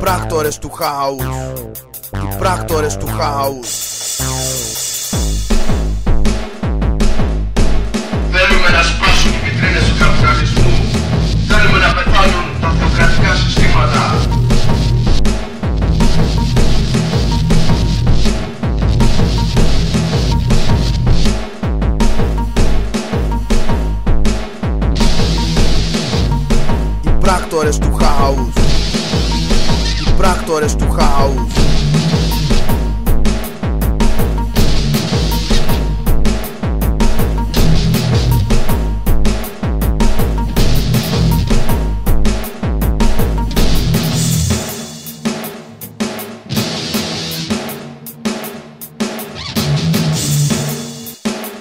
πράκτορες του χάους, οι πράκτορες του χάους. Θέλουμε να σπάσουν οι βιτρίνες του καπιταλισμού. Θέλουμε να πεθάνουν τα θεοκρατικά συστήματα. Οι πράκτορες του χάους, οι πράκτορες του χάους.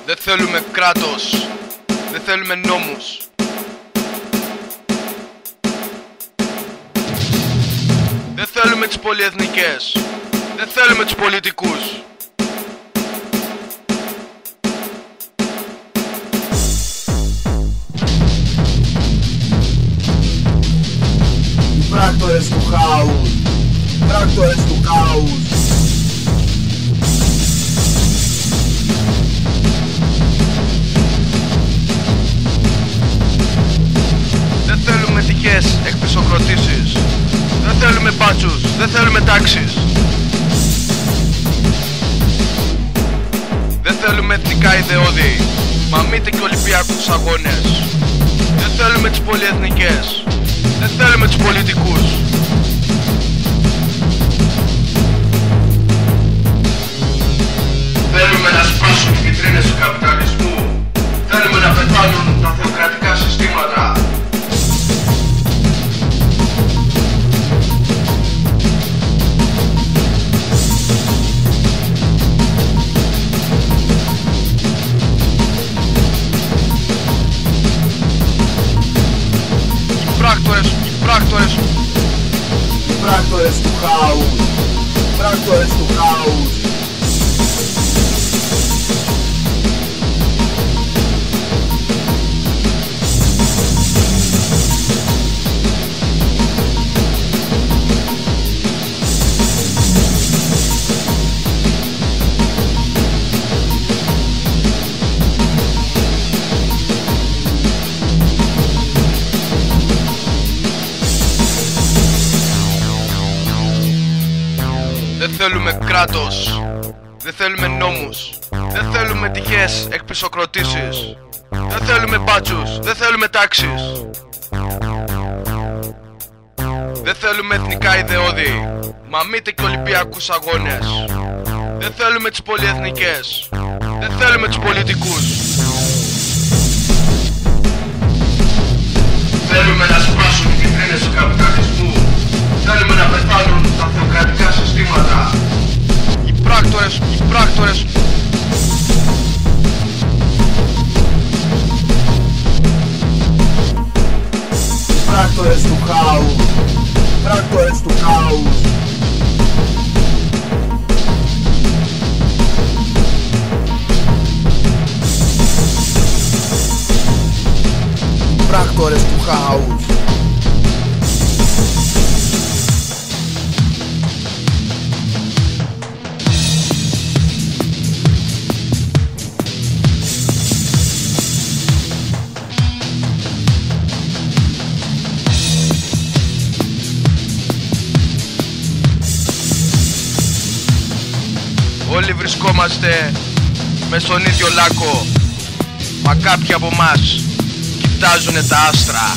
Δεν θέλουμε κράτος, δεν θέλουμε νόμους. Δεν θέλουμε τις πολυεθνικές, δεν θέλουμε τους πολιτικούς. Οι πράκτορες του χάους, οι πράκτορες του χάους. Δεν θέλουμε τυχές εκπισοκροτήσεις. Δεν θέλουμε μπάτσους, δεν θέλουμε τάξεις. Δεν θέλουμε εθνικά ιδεώδη, μαμίτε και ολυμπιακούς αγώνες. Δεν θέλουμε τις πολυεθνικές, δεν θέλουμε τους πολιτικούς. Θέλουμε να σπάσουν οι βιτρίνες του καπιταλισμού. Θέλουμε να πεθάνουν τα θεοκρατικά συστήματα. Οι πράκτορες του χάους, οι πράκτορες του χάους. Δεν θέλουμε κράτος, δεν θέλουμε νόμους. Δεν θέλουμε τυχές εκπισοκροτήσεις. Δεν θέλουμε μπάτσους, δεν θέλουμε τάξεις. Δεν θέλουμε εθνικά ιδεώδη, μαμίτε και ολυμπιακούς αγώνες. Δεν θέλουμε τις πολυεθνικές, δεν θέλουμε τους πολιτικούς. Θέλουμε να σπάσουν οι βιτρίνες του καπιταλισμού. Θέλουμε να πεθάνουν τα θεοκρατικά συστήματα. Οι πράκτορες, οι πράκτορες. Οι πράκτορες του χάους, οι πράκτορες του χάους. Οι πράκτορες του χάους. Όλοι βρισκόμαστε μες στον ίδιο λάκκο, μα κάποιοι από μας κοιτάζουνε τα άστρα.